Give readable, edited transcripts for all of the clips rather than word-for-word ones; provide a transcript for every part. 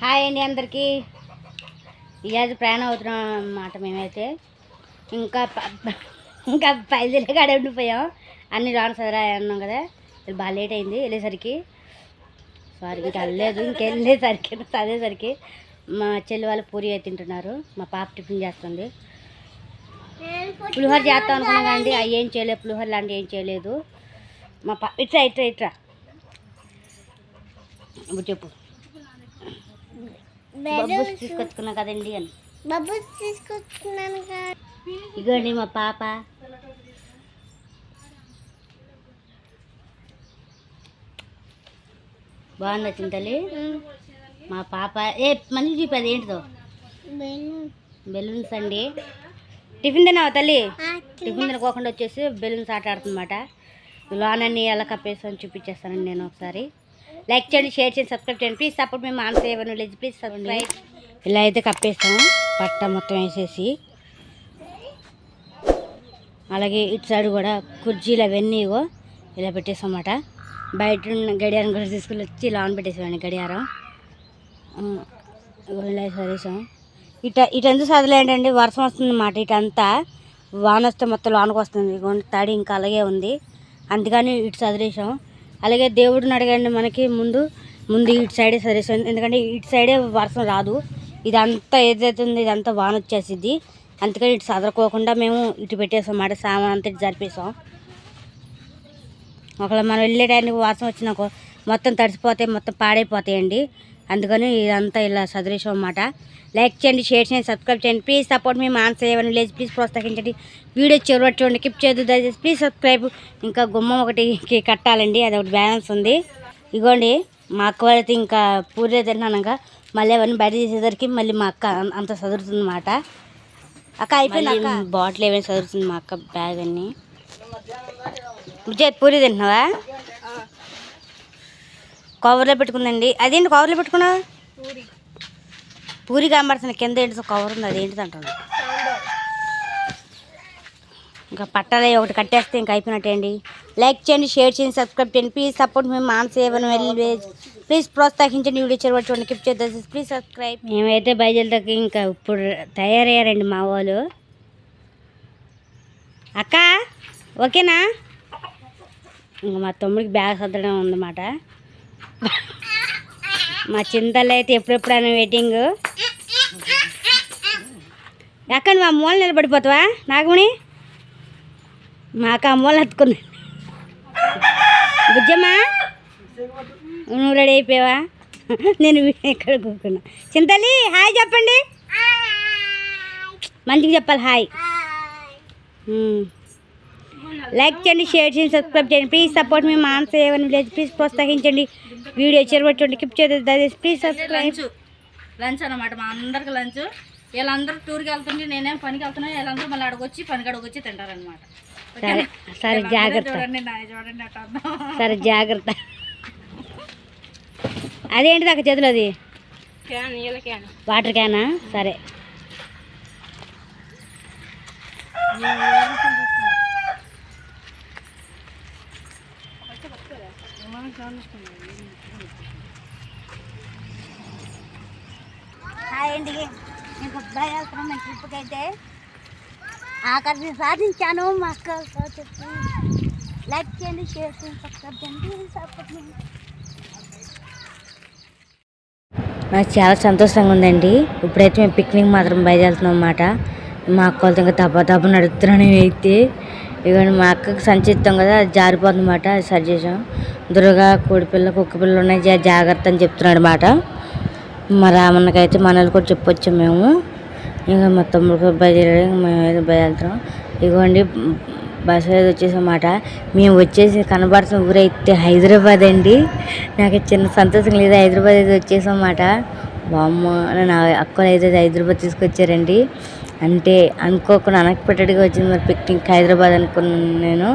Hi అండి అందరికీ. ఈరోజు ప్రయాణం అవుతున్నాం అన్నమాట. మేమైతే ఇంకా ఇంకా పైదలే కాడే ఉండిపోయాం. అన్ని రాను సదరా అన్నాం కదా, బాగా లేట్ అయింది వెళ్ళేసరికి. సారీ ఇంకా వెళ్ళలేదు, ఇంకెళ్ళేసరికి చదివేసరికి మా చెల్లి వాళ్ళు పూరి అయితే తింటున్నారు. మా పాప టిఫిన్ చేస్తుంది. పులిహోర చేస్తాం అనుకున్నాం కానీ అవి ఏం చేయలేదు, పులిహోర లాంటివి ఏం చేయలేదు. మా పాప ఇట్రా ఇట్రా ఇట్రా ఇప్పుడు చెప్పు. బబ్బుస్ తీసుకొచ్చుకున్నా కదండి అని. బబ్బుస్ తీసుకొచ్చుకున్నాను. ఇగోండి మా పాప. బాగుంది చింతలి మా పాప. మంచి చూపేది ఏంటిదో బెలూన్స్ అండి. టిఫిన్ తిన్నావా తల్లి? టిఫిన్ తినకోకుండా వచ్చేసి బెలూన్స్ ఆట ఆడుతుందన్నమాట. లోనన్నీ ఎలా కప్పేస్తాను చూపించేస్తానండి నేను ఒకసారి. లైక్ చేయండి, షేర్ చేయండి, సబ్స్క్రైబ్ చేయండి. ప్లీజ్ సపోర్ట్ మేము ఆన్ చేయవను లేదు, ప్లీజ్ సబ్స్క్రైబ్. ఇలా అయితే కప్పేస్తాము పట్ట మొత్తం వేసేసి. అలాగే ఇటు సైడ్ కూడా కుర్చీలు అవన్నీ ఇలా పెట్టేస్తాం అన్నమాట. బయట గడియారం కూడా తీసుకుని వచ్చి ఇలా ఆన్ పెట్టేసామండి గడియారం. ఇలా సరేసాం. ఇటంతా చదవలేంటండి, వర్షం వస్తుంది అన్నమాట. ఇటంతా వాన వస్తే మొత్తం లోనకు వస్తుంది. తడి ఇంకా అలాగే ఉంది, అందుకని ఇటు చదివేసాం. అలాగే దేవుడిని అడగండి, మనకి ముందు ఇటు సైడే సరేసాం. ఎందుకంటే ఇటు సైడే వర్షం రాదు, ఇదంతా ఏదైతే ఉంది ఇదంతా వాన వచ్చేసిద్ది. అందుకని ఇటు చదరకోకుండా మేము ఇటు పెట్టేసాం అన్నమాట. సామాన్ అంతా ఇటు జరిపేసాం. ఒకవేళ మనం వెళ్ళే టైంకి వర్షం వచ్చినాకో మొత్తం తడిసిపోతాయి, మొత్తం పాడైపోతాయండి. అందుకని ఇదంతా ఇలా చదివేసాం అన్నమాట. లైక్ చేయండి, షేర్ చేయండి, సబ్స్క్రైబ్ చేయండి. ప్లీజ్ సపోర్ట్ మీ మాన్ సేవని లేదు, ప్లీజ్ ప్రోత్సహించండి. వీడియో చివరి చూడండి, కిప్ చేయదు దయచేసి, ప్లీజ్ సబ్స్క్రైబ్. ఇంకా గుమ్మం ఒకటి కట్టాలండి, అది ఒకటి బ్యాలెన్స్ ఉంది. ఇగోండి మా అక్క వాళ్ళైతే ఇంకా పూరే తిన్నాక మళ్ళీ అవన్నీ బయట తీసేసరికి మళ్ళీ మా అక్క అంత చదువుతుంది అన్నమాట. అక్క అయిపోయింది, బాటిల్ ఏమైనా చదువుతుంది మా అక్క, బ్యాగ్ అన్నీ. విజయ్ పూరి తింటున్నావా? కవర్లో పెట్టుకుందండి. అదేంటి కవర్లో పెట్టుకున్నావు? పూరి కనబడుతుంది, కింద ఏంటి కవర్ ఉంది, అదేంటిది అంటాను. ఇంకా పట్టాలి ఒకటి కట్టేస్తే ఇంకా అయిపోయినట్టే అండి. లైక్ చేయండి, షేర్ చేయండి, సబ్స్క్రైబ్ చేయండి. ప్లీజ్ సపోర్ట్ మేము మాన్ సేవను వెల్వేజ్. ప్లీజ్ ప్రోత్సహించండి. వీడియో చివరి చూడండి, కిప్ చేద్దాం, ప్లీజ్ సబ్స్క్రైబ్. మేమైతే బయలుదేరికి ఇంకా ఇప్పుడు తయారయ్యారండి మా వాళ్ళు. అక్క ఓకేనా? ఇంకా మా తమ్ముడికి బ్యాగ్ సర్దడం ఉందన్నమాట. మా చింతలు అయితే ఎప్పుడెప్పుడైనా వెయిటింగ్. ఎక్కడ మా మూల నిలబడిపోతావా నాగమణి? మా అక్క మూల ఎత్తుకుంది. బుజ్జమ్మా నువ్వు రెడీ అయిపోయావా? నేను ఎక్కడ కూర్చున్నా. చింతలి హాయ్ చెప్పండి, మంచిగా చెప్పాలి హాయ్. లైక్ చేయండి, షేర్ చేయండి, సబ్స్క్రైబ్ చేయండి. ప్లీజ్ సపోర్ట్ మీ మాన్ సేవన్ విలేజ్. ప్లీజ్ ప్రోత్సహించండి. వీడియో చెరబట్టండి, కిప్ చేద్దాం, ప్లీజ్ సబ్స్క్రైబ్. లంచ్ అనమాట మా అందరికి లంచ్. వీళ్ళందరూ టూర్కి వెళ్తుంటే నేనేం పనికి వెళ్తున్నా, వీళ్ళందరూ మళ్ళీ అడగొచ్చి పనికి అడగొచ్చి తింటారనమాట. సరే సరే జాగ్రత్త, చూడండి అట్లా. సరే జాగ్రత్త. అదేంటిది అక్క చేతులు? అది వాటర్ క్యానా? సరే హాయ్ అండి. మీకు అబ్బాయి వెళ్తున్నాం మేము ట్రిప్కి. అయితే ఆఖరిని సాధించాను. మా అక్క చెప్తే లైక్ చేయండి, షేర్ చేయండి, సబ్స్క్రైబ్ చేయండి. నాకు చాలా సంతోషంగా ఉందండి. ఇప్పుడైతే మేము పిక్నిక్ మాత్రం బయలుదేరుతున్నాం అన్నమాట. మా అక్క వాళ్ళతో ఇంకా దెబ్బ నడుస్తున్నాను అయితే. ఇవన్నీ మా అక్కకి సంచిస్తాం కదా, అది జారిపోతుంది అన్నమాట. అది సరి చేసాం. దుర్గా కోడిపిల్ల కుక్క పిల్లలు ఉన్నాయి, జాగ్రత్త అని చెప్తున్నాడు అన్నమాట. మా రామన్నకైతే మనల్ని కూడా చెప్పొచ్చాం మేము. ఇంకా మా తమ్ముడు బయలుదేరి మేము బయలుదేరుతున్నాం. ఇదిగోండి బస్సు అయితే వచ్చేసన్నమాట. మేము వచ్చేసి కనబడుతున్న ఊరైతే హైదరాబాద్ అండి. నాకు చిన్న సంతోషం లేదు, హైదరాబాద్ అయితే వచ్చేసామన్నమాట. బామ్మ నా అక్కలు అయితే హైదరాబాద్ తీసుకొచ్చారండి. అంటే అనుకోకుండా అన్ఎక్స్పెక్టెడ్గా వచ్చింది మరి పిక్నిక్ హైదరాబాద్ అనుకున్నాను నేను.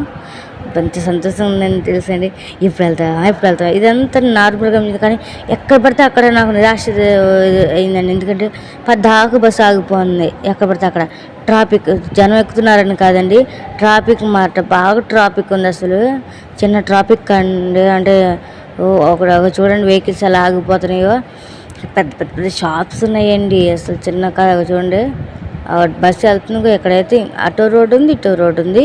కొంచెం సంతోషం ఉందని తెలుసండి. ఇప్పుడు వెళ్తా ఇదంతా నార్మల్గా ఉంది, కానీ ఎక్కడ పడితే అక్కడ నాకు నిరాశ అయిందండి. ఎందుకంటే పద్దాకు బస్సు ఆగిపోతుంది, ఎక్కడ పడితే అక్కడ ట్రాఫిక్. జనం ఎక్కుతున్నారని కాదండి, ట్రాఫిక్ మాట బాగా ట్రాఫిక్ ఉంది. అసలు చిన్న ట్రాఫిక్ అండి. అంటే ఒక చూడండి వెహికల్స్ ఎలా ఆగిపోతున్నాయో. పెద్ద పెద్ద పెద్ద షాప్స్ ఉన్నాయండి. అసలు చిన్న కాదు చూడండి. బస్సు వెళ్తుంది, ఎక్కడైతే అటో రోడ్డు ఉంది, ఇటో రోడ్డు ఉంది.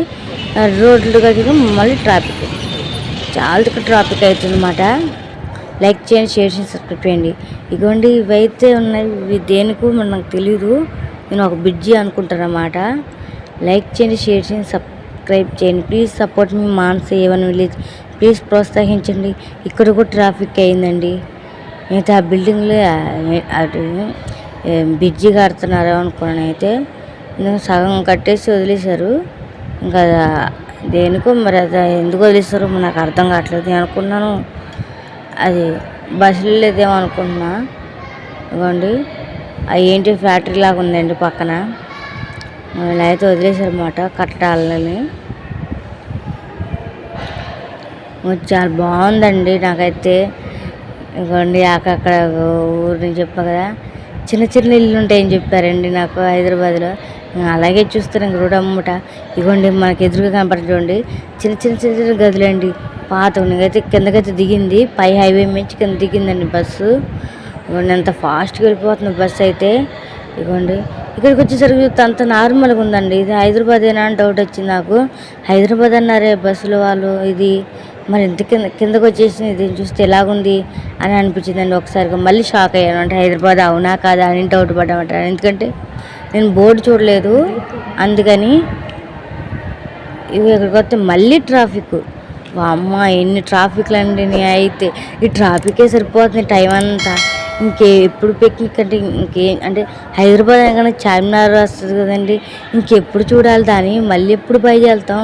రోడ్లు కట్టిన మళ్ళీ ట్రాఫిక్, చాలా ట్రాఫిక్ అవుతుంది అన్నమాట. లైక్ చేయండి, షేర్ చేయండి, సబ్స్క్రైబ్ చేయండి. ఇగోండి ఇవైతే ఉన్నాయి, ఇవి దేనికో మనకు తెలీదు. నేను ఒక బ్రిడ్జి అనుకుంటాను అన్నమాట. లైక్ చేయండి, షేర్ చేయండి, సబ్స్క్రైబ్ చేయండి. Please support me Manasa A1 village. Please ప్రోత్సహించండి. ఇక్కడ కూడా ట్రాఫిక్ అయిందండి. అయితే ఆ బిల్డింగ్లో అటు బ్రిడ్జి కడుతున్నారు అనుకున్నాను. అయితే సగం కట్టేసి వదిలేశారు. ఇంకా దేనికో మరి అది ఎందుకు వదిలేస్తారో నాకు అర్థం కావట్లేదు. నేను అనుకున్నాను అది బస్సులు లేదేమో అనుకుంటున్నా. ఇవ్వండి అది ఏంటి ఫ్యాక్టరీ లాగా ఉందండి పక్కన. ఇలా అయితే వదిలేశారు అన్నమాట కట్టడాలని. చాలా బాగుందండి నాకైతే. ఇవ్వండి అక్కడ ఊరు నేను చెప్పా కదా, చిన్న చిన్న ఇల్లు ఉంటాయని చెప్పారండి నాకు హైదరాబాద్లో. అలాగే చూస్తాను ఇంక రోడ్ అమ్మట. ఇవ్వండి మనకి ఎదురుగా కనపడుతుంది చిన్న చిన్న చిన్న చిన్న గదులండి. పాత అయితే కిందకైతే దిగింది, పై హైవే నుంచి కింద దిగిందండి బస్సు. ఇవ్వండి ఎంత ఫాస్ట్గా వెళ్ళిపోతుంది బస్సు అయితే. ఇవ్వండి ఇక్కడికి వచ్చేసరికి చూస్తే అంత నార్మల్గా ఉందండి. ఇది హైదరాబాదేనా అని డౌట్ వచ్చింది నాకు. హైదరాబాద్ అన్నారే బస్సుల వాళ్ళు, ఇది మరి ఇంత కిందకు వచ్చేసి ఇది చూస్తే ఎలాగుంది అని అనిపించిందండి. ఒకసారిగా మళ్ళీ షాక్ అయ్యాను. అంటే హైదరాబాద్ అవునా కాదా అని డౌట్ పడ్డామంట. ఎందుకంటే నేను బోర్డు చూడలేదు, అందుకని. ఇవి ఇక్కడికి వస్తే మళ్ళీ ట్రాఫిక్. అమ్మ ఎన్ని ట్రాఫిక్లు అండి. అయితే ఈ ట్రాఫికే సరిపోతుంది టైం అంతా. ఎప్పుడు పిక్నిక్ అంటే అంటే హైదరాబాద్ అనగానే చార్మినార్ వస్తుంది కదండి, ఇంకెప్పుడు చూడాలి దాన్ని, మళ్ళీ ఎప్పుడు బయట వెళ్తాం.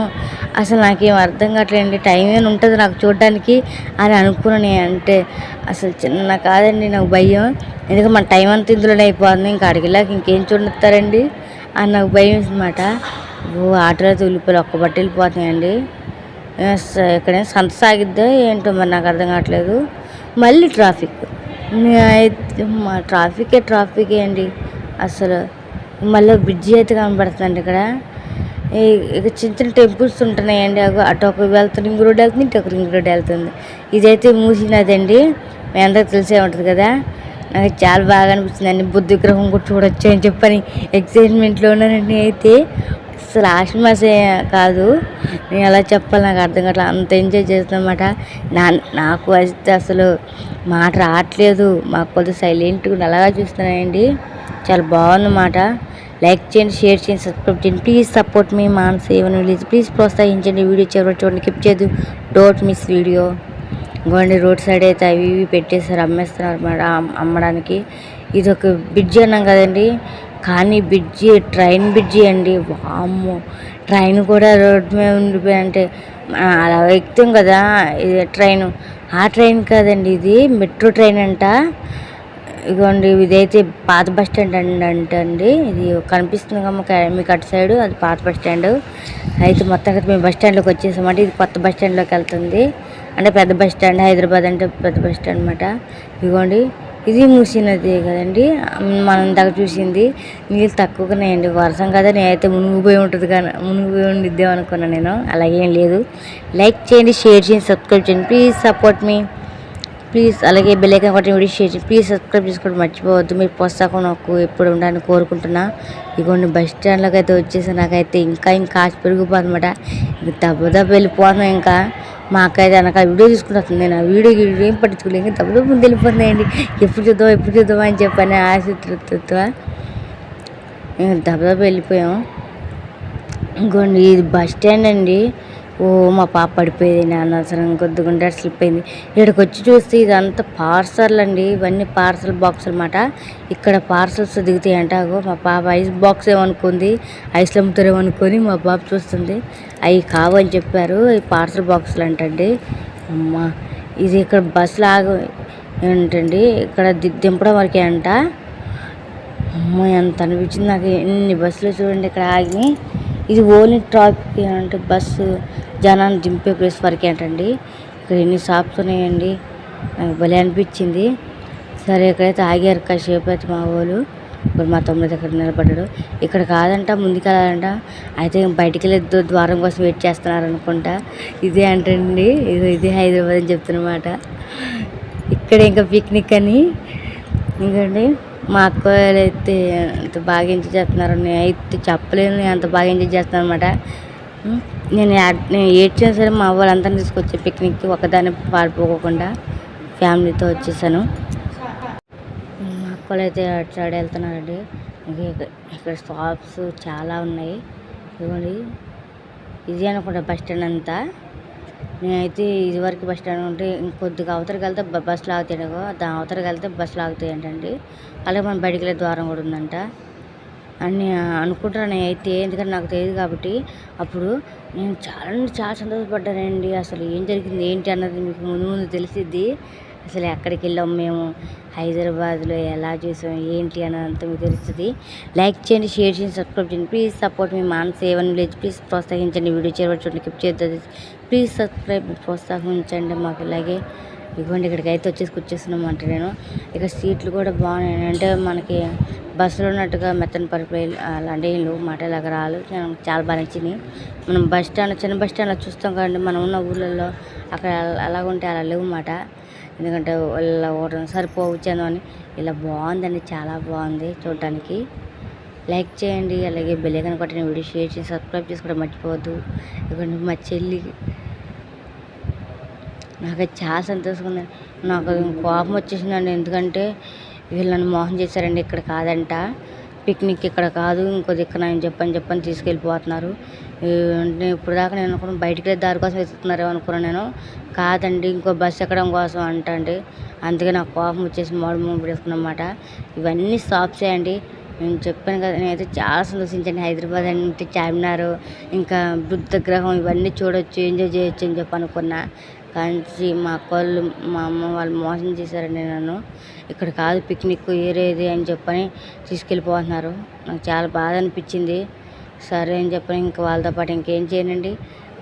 అసలు నాకేం అర్థం కావట్లేదండి. టైం ఏమైనా ఉంటుంది నాకు చూడడానికి అని అనుకున్నాను. అంటే అసలు చిన్న కాదండి నాకు భయం. ఎందుకంటే మన టైం అంతా ఇందులోనే అయిపోతుంది. ఇంకా అడిగేలాగా ఇంకేం చూడతారండి అని నాకు భయం అన్నమాట. ఆటోలో ఉల్లిపాయలు ఒక్క బట్టి వెళ్ళిపోతున్నాయండి. ఎక్కడైనా సంత సాగిద్దా ఏంటో మరి నాకు అర్థం కావట్లేదు. మళ్ళీ ట్రాఫిక్, మా ట్రాఫికే అండి అసలు. మళ్ళీ బ్రిడ్జి అయితే కనబడుతుందండి ఇక్కడ. ఇక చిన్న చిన్న టెంపుల్స్ ఉంటున్నాయండి. అటు ఒక వెళ్తుంది, రింగ్ రోడ్ వెళ్తుంది, ఇటు ఒక రింగ్ రోడ్ వెళ్తుంది. ఇదైతే మూసినదండి, మీ అందరికి తెలిసే ఉంటుంది కదా. నాకు చాలా బాగా అనిపించిందండి. బుద్ధ విగ్రహం కూడా చూడొచ్చు అని చెప్పని ఎక్సైట్మెంట్లో ఉన్నానండి. అయితే అసలు ఆశమాసే కాదు, నేను ఎలా చెప్పాలి నాకు అర్థం కావట్లేదు. అంత ఎంజాయ్ చేస్తున్నమాట. నాకు అయితే అసలు మాట రావట్లేదు. మాకు కొద్దిగా సైలెంట్గా అలాగా చూస్తున్నాయండి. చాలా బాగుందన్నమాట. లైక్ చేయండి, షేర్ చేయండి, సబ్స్క్రైబ్ చేయండి. Please support me Manasa A1 village. Please ప్రోత్సహించండి. వీడియో చివరి చూడండి, కిప్ చేయదు, డోంట్ మిస్ వీడియో. ఇంకోండి రోడ్ సైడ్ అయితే అవి ఇవి పెట్టేస్తారు, అమ్మేస్తున్నారు అన్నమాట అమ్మడానికి. ఇది ఒక బ్రిడ్జి అన్నాం కదండి, కానీ బ్రిడ్జి ట్రైన్ బ్రిడ్జి అండి. వామ్మో, ట్రైన్ కూడా రోడ్ మీద ఉండిపోయి అంటే అలా ఎక్కుతాం కదా ఇది ట్రైన్, ఆ ట్రైన్ కాదండి, ఇది మెట్రో ట్రైన్ అంట. ఇదిగోండి ఇదైతే పాత బస్ స్టాండ్ అండి. ఇది కనిపిస్తుంది మీకు అటు సైడు, అది పాత బస్ స్టాండ్. అయితే మొత్తం మేము బస్ స్టాండ్లోకి వచ్చేసామంటే ఇది కొత్త బస్ స్టాండ్లోకి వెళ్తుంది. అంటే పెద్ద బస్ స్టాండ్, హైదరాబాద్ అంటే పెద్ద బస్ స్టాండ్ అనమాట. ఇదిగోండి ఇది మూసినది కదండి మనం దగ్గర చూసింది. నీళ్ళు తక్కువగానేయండి, వర్షం కదా. నేనైతే మునిగిపోయి ఉంటుంది కానీ మునిగిపోయి ఉండిద్దాం అనుకున్నాను నేను. అలాగేం లేదు. లైక్ చేయండి, షేర్ చేయండి, సబ్స్క్రైబ్ చేయండి. Please support me, please. అలాగే బెల్ ఐకాన్ కొట్టి వీడియో షేర్ చేయండి. ప్లీజ్ సబ్స్క్రైబ్ చేసుకోవడం మర్చిపోవద్దు. మీరు ప్రోత్సాహం నాకు ఎప్పుడు ఉండాలని కోరుకుంటున్నా. ఇగోండి బస్ స్టాండ్లోకి అయితే వచ్చేసి నాకైతే ఇంకా ఆశ పెరిగిపోతుంది అనమాట. ఇంక దెబ్బ వెళ్ళిపోతున్నాం. ఇంకా మా అక్క అయితే వెనక వీడియో తీసుకుంటుంది. నేను ఆ వీడియో ఏం పట్టించుకోలేదు. ఇంకా దెబ్బ ముందు వెళ్ళిపోతున్నాయండి. ఎప్పుడు చూద్దాం అని చెప్పని ఆశ దెబ్బ వెళ్ళిపోయాం. ఇంకోండి ఇది బస్ స్టాండ్ అండి. ఓ మా పాప పడిపోయేది, నాన్న అసలు కొద్దిగుంటే స్లిప్ అయింది. ఇక్కడికి వచ్చి చూస్తే ఇదంతా పార్సల్ అండి. ఇవన్నీ పార్సల్ బాక్స్ అనమాట. ఇక్కడ పార్సల్స్ దిగుతాయంట. మా పాప ఐస్ బాక్స్ ఏమనుకుంది, ఐస్లు అమ్ముతారేమనుకొని మా పాప చూస్తుంది. అవి కావని చెప్పారు, అవి పార్సల్ బాక్సులు అంటండి. అమ్మ ఇది ఇక్కడ బస్సులు ఏంటండి, ఇక్కడ దింపడం వరకే అంట. అమ్మ ఎంత అనిపించింది నాకు. ఎన్ని బస్సులు చూడండి ఇక్కడ ఆగి. ఇది ఓన్లీ ట్రాఫిక్ అంటే బస్సు జనాన్ని దింపే ప్లేస్ వరకే అంటండి. ఇక్కడ ఎన్ని షాప్స్ ఉన్నాయండి, నాకు భలే అనిపించింది. సరే ఇక్కడైతే ఆగారు కాసేపు. అయితే మా వాళ్ళు ఇప్పుడు మా తమ్ముడు దగ్గర నిలబడ్డాడు. ఇక్కడ కాదంట, ముందుకు వెళ్ళాలంట. అయితే బయటికి వెళ్ళే ద్వారం కోసం వెయిట్ చేస్తున్నారు అనుకుంటా. ఇదే అంటండి, ఇదే హైదరాబాద్ అని చెప్తున్నమాట. ఇక్కడ ఇంకా పిక్నిక్ అని ఇంకండి మా అక్క వాళ్ళు అయితే అంత బాగా ఎంజాయ్ చేస్తున్నారు. నేను అయితే చెప్పలేను, నేను అంత బాగా ఎంజాయ్ చేస్తాను అనమాట. నేను ఏడ్చినా సరే మా వాళ్ళందరినీ తీసుకొచ్చే పిక్నిక్కి ఒకదాన్ని పారిపోకుండా ఫ్యామిలీతో వచ్చేసాను. మా అక్క వాళ్ళు అయితే అటు సైడ్ వెళ్తున్నారండి. ఇక్కడ షాప్స్ చాలా ఉన్నాయి. ఇదిగోండి, ఇది అనుకుంటా బస్ స్టాండ్ అంతా. నేనైతే ఇదివరకు బస్ స్టాండ్ ఉంటే ఇంకొద్దిగా అవతలకి వెళ్తే బస్సులు ఆగుతాయి, దాని అవతలకి వెళ్తే బస్సులు ఆగుతాయి అంటండి. అలాగే మనం బయటికి వెళ్ళే ద్వారం కూడా ఉందంట అని అనుకుంటున్నాను నేనైతే, ఎందుకంటే నాకు తెలియదు కాబట్టి. అప్పుడు నేను చాలా సంతోషపడ్డానండి. అసలు ఏం జరిగింది ఏంటి అన్నది మీకు ముందు ముందు తెలిసిద్ది. అసలు ఎక్కడికి వెళ్ళాం మేము, హైదరాబాద్లో ఎలా చూసాం ఏంటి అన్నదంతా మీకు తెలుస్తుంది. లైక్ చేయండి, షేర్ చేయండి, సబ్స్క్రైబ్ చేయండి. Please support me Manasa A1 village. Please ప్రోత్సహించండి. వీడియో చేరబడి చూడండి, క్లిప్ చేద్దాం. ప్లీజ్ సబ్స్క్రైబ్, ప్రోత్సహించండి మాకు. ఇలాగే ఇవ్వండి, ఇక్కడికి అయితే కూర్చేస్తున్నాం అంటే నేను. ఇక్కడ సీట్లు కూడా బాగున్నాయి. అంటే మనకి బస్సులో ఉన్నట్టుగా మెత్తని పరిపోయి అలాంటి ఇల్లు మాట ఇలాగ రాలు నాకు చాలా బాగా నచ్చింది. మనం బస్ స్టాండ్, చిన్న బస్ స్టాండ్లో చూస్తాం కదండి మనం ఉన్న ఊళ్ళల్లో, అక్కడ అలాగుంటే అలా లేవు మాట. ఎందుకంటే వాళ్ళ ఒకటి సరిపోవచ్చాను అని. ఇలా బాగుందండి, చాలా బాగుంది చూడటానికి. లైక్ చేయండి, అలాగే బెల్ ఐకాన్ కొట్టిన వీడియో షేర్ చేసి సబ్స్క్రైబ్ చేసుకోవడం మర్చిపోవద్దు. ఎందుకంటే మా చెల్లి నాకైతే చాలా సంతోషంగా ఉంది. నాకు కోపం వచ్చేసిందండి, ఎందుకంటే వీళ్ళు నన్ను మోసం చేశారండి. ఇక్కడ కాదంట పిక్నిక్, ఇక్కడ కాదు ఇంకో దిక్కున అని చెప్పని తీసుకెళ్ళిపోతున్నారు. ఇప్పుడు దాకా నేను అనుకున్నాను బయటికి దారి కోసం వెతుకుతున్నారేమో అనుకున్నాను నేను. కాదండి, ఇంకో బస్సు ఎక్కడం కోసం అంటండి. అందుకే నాకు కోపం వచ్చేసి మూడు పెట్టుకున్నమాట. ఇవన్నీ షాప్సే అండి. నేను చెప్పాను కదా, నేనైతే చాలా సంతోషించాను. హైదరాబాద్ అంటే చార్మినార్, ఇంకా బుద్ధ గ్రహం ఇవన్నీ చూడొచ్చు, ఎంజాయ్ చేయొచ్చు అని చెప్పి అనుకున్నా. కానీ మా అక్క వాళ్ళు, మా అమ్మ వాళ్ళు మోసం చేశారండి నన్ను. ఇక్కడ కాదు పిక్నిక్, ఏరేది అని చెప్పని తీసుకెళ్ళిపోతున్నారు. నాకు చాలా బాధ అనిపించింది. సరే అని చెప్పని ఇంకా వాళ్ళతో పాటు ఇంకేం చేయనండి,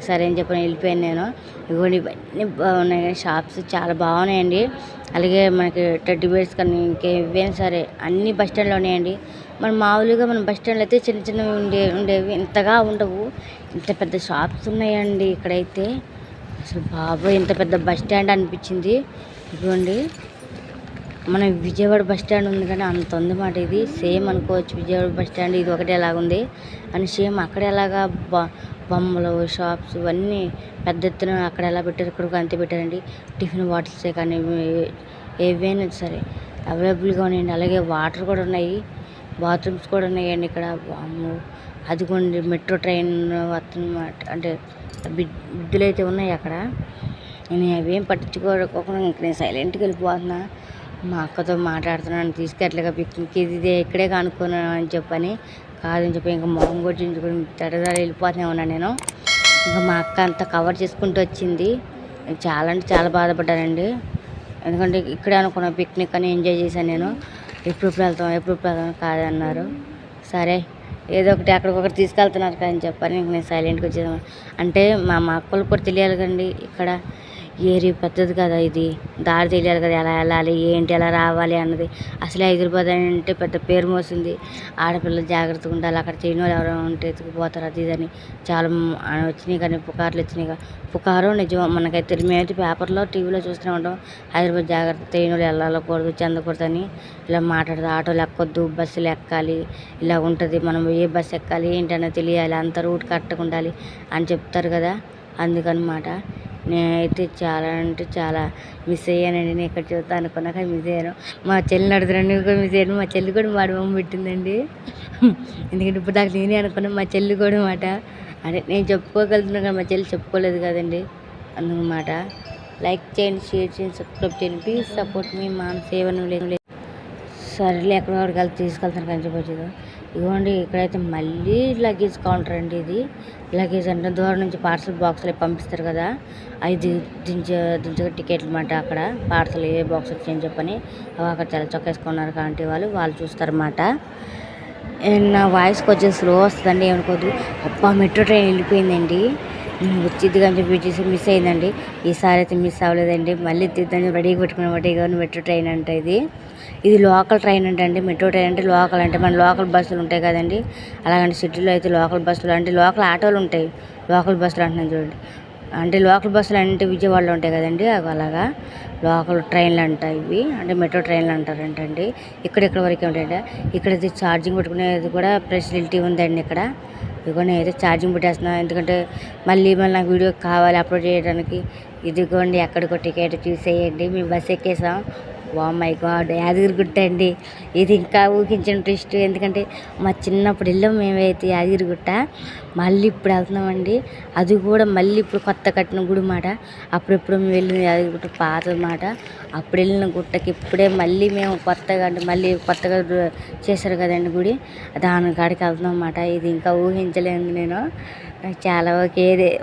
సరే అని చెప్పని వెళ్ళిపోయాను నేను. ఇవన్నీ బాగున్నాయి కానీ షాప్స్ చాలా బాగున్నాయండి. అలాగే మనకి టెడ్డీ బేర్స్ కానీ ఇంకేవైనా సరే అన్ని బస్ స్టాండ్లో ఉన్నాయండి. మామూలుగా మన బస్ స్టాండ్లో అయితే చిన్న చిన్నవి ఉండేవి, ఇంతగా ఉండవు. ఇంత పెద్ద షాప్స్ ఉన్నాయండి ఇక్కడైతే. అసలు బాబోయ్, ఇంత పెద్ద బస్ స్టాండ్ అనిపించింది. ఇదిగోండి, మన విజయవాడ బస్ స్టాండ్ ఉంది కానీ అంత ఉంది మాట. ఇది సేమ్ అనుకోవచ్చు, విజయవాడ బస్ స్టాండ్ ఇది ఒకటి ఎలాగుంది అని సేమ్ అక్కడ ఎలాగా బొమ్మలు షాప్స్ ఇవన్నీ పెద్ద ఎత్తున అక్కడ ఎలా పెట్టారు, ఇక్కడ అంతే పెట్టారండి. టిఫిన్ బాటిల్సే కానీ ఏవైనా సరే అవైలబుల్గా ఉన్నాయండి. అలాగే వాటర్ కూడా ఉన్నాయి, బాత్రూమ్స్ కూడా ఉన్నాయండి ఇక్కడ. అదిగోండి మెట్రో ట్రైన్ వస్తున్నమాట, అంటే బిడ్డలు అయితే ఉన్నాయి అక్కడ. నేను అవేం పట్టించుకోకుండా నేను సైలెంట్గా వెళ్ళిపోతున్నా. మా అక్కతో మాట్లాడుతున్నాను, తీసుకెట్లేగా పిక్నిక్ ఇది ఇక్కడే కనుక్కున్నాను అని చెప్పని. కాదని చెప్పి ఇంకా మొహం కొట్టించుకుని తడదారి వెళ్ళిపోతూనే ఉన్నాను నేను. ఇంకా మా అక్క అంతా కవర్ చేసుకుంటూ వచ్చింది. చాలా అంటే చాలా బాధపడ్డానండి, ఎందుకంటే ఇక్కడే అనుకున్న పిక్నిక్ అని ఎంజాయ్ చేశాను నేను. ఎప్పుడు వెళ్తాం కాదన్నారు. సరే ఏదో ఒకటి అక్కడికొకటి తీసుకెళ్తున్నారు కానీ చెప్పని నేను సైలెంట్గా వచ్చేసాను. అంటే మా అక్కలకు కూడా తెలియాలి కండి, ఇక్కడ ఏరియా పెద్దది కదా, ఇది దారి తెలియాలి కదా, ఎలా వెళ్ళాలి ఏంటి, ఎలా రావాలి అన్నది. అసలే హైదరాబాద్ అంటే పెద్ద పేరు మోసింది. ఆడపిల్లలు జాగ్రత్తగా ఉండాలి, అక్కడ చేయని వాళ్ళు ఎవరైనా ఉంటే ఎత్తుకుపోతారు అది ఇదని చాలా వచ్చినాయి. కానీ పుకార్లు వచ్చినాయి. పుకారు నిజం మనకైతే మేమైతే పేపర్లో టీవీలో చూస్తూనే ఉంటాం. హైదరాబాద్ జాగ్రత్త, తెలియని వాళ్ళు వెళ్ళకూడదు, చెందకూడదు అని ఇలా మాట్లాడదు. ఆటోలు ఎక్కొద్దు, బస్సులు ఎక్కాలి, ఇలా ఉంటుంది, మనం ఏ బస్సు ఎక్కాలి ఏంటనేది తెలియాలి, అంత రూట్ కరెక్ట్గా ఉండాలి అని చెప్తారు కదా. అందుకనమాట నేనైతే చాలా అంటే చాలా మిస్ అయ్యానండి. నేను ఇక్కడ చూద్దాం అనుకున్నా కానీ మిస్ అయ్యాను. మా చెల్లిని అడుగుతున్నాను, నువ్వు కూడా మిస్ అయ్యాను. మా చెల్లి కూడా మాడమం పెట్టిందండి. ఎందుకంటే ఇప్పుడు దాకా నేనే అనుకున్నాను, మా చెల్లి కూడా మాట. అంటే నేను చెప్పుకోగలుగుతున్నాను కానీ మా చెల్లి చెప్పుకోలేదు కదండి, అందుకన్నమాట. లైక్ చేయండి, షేర్ చేయండి, సబ్స్క్రైబ్ చేయండి. Please support me Manasa A1 లేదు. సరేలే ఎక్కడికి వెళ్తే తీసుకెళ్తాను కానీ చెప్పొచ్చు. ఇదిగోండి, ఇక్కడైతే మళ్ళీ లగేజ్ కౌంటర్ అండి. ఇది లగేజ్ అంటే దూరం నుంచి పార్సల్ బాక్సులు పంపిస్తారు కదా, అది దించగా టికెట్లు అన్నమాట. అక్కడ పార్సల్ ఏ బాక్స్ వచ్చాయని చెప్పని అక్కడ చాలా చొక్కేసుకున్నారు కాబట్టి వాళ్ళు చూస్తారన్నమాట. నా వాయిస్కి వచ్చే స్లో వస్తుందండి, ఏమనుకోదు. అబ్బా మెట్రో ట్రైన్ వెళ్ళిపోయిందండి, వచ్చింది కానీ చెప్పి మిస్ అయిందండి. ఈసారి అయితే మిస్ అవ్వలేదండి, మళ్ళీ తీద్దాం రెడీగా పెట్టుకున్నమాట. ఇక మెట్రో ట్రైన్ అంటే ఇది లోకల్ ట్రైన్ అంటే మెట్రో ట్రైన్ అంటే లోకల్ అంటే మన లోకల్ బస్సులు ఉంటాయి కదండి. అలాగంటే సిటీలో అయితే లోకల్ బస్సులు అంటే లోకల్ ఆటోలు ఉంటాయి, లోకల్ బస్సులు అంటున్నాను చూడండి. అంటే లోకల్ బస్సులు అంటే విజయవాడలో ఉంటాయి కదండి, అవి అలాగా లోకల్ ట్రైన్లు అంట ఇవి, అంటే మెట్రో ట్రైన్లు అంటారంటండి. ఇక్కడ వరకే ఉంటాయంట. ఇక్కడైతే ఛార్జింగ్ పెట్టుకునేది కూడా ఫెసిలిటీ ఉందండి ఇక్కడ. ఇదిగో నేనైతే ఛార్జింగ్ పెట్టేస్తున్నాను, ఎందుకంటే మళ్ళీ నాకు వీడియో కావాలి అప్లోడ్ చేయడానికి. ఇదిగోండి ఎక్కడికో టికెట్ చూసేయండి, మేము బస్ ఎక్కేసాం. వా మై గాడ్, యాదగిరిగుట్ట అండి ఇది. ఇంకా ఊహించిన ట్విస్ట్, ఎందుకంటే మా చిన్నప్పుడు వెళ్ళాం మేమైతే యాదగిరిగుట్ట, మళ్ళీ ఇప్పుడు వెళ్తున్నామండి. అది కూడా మళ్ళీ ఇప్పుడు కొత్త కట్టిన గుడి మాట. అప్పుడెప్పుడు మేము వెళ్ళిన యాదగిరిగుట్ట పాత మాట. అప్పుడు వెళ్ళిన గుట్టకి ఇప్పుడే మళ్ళీ మేము కొత్తగా, అంటే మళ్ళీ కొత్తగా చేశారు కదండి గుడి, దాని కాడికి వెళ్తున్నాం అన్నమాట. ఇది ఇంకా ఊహించలేదు నేను. నాకు చాలా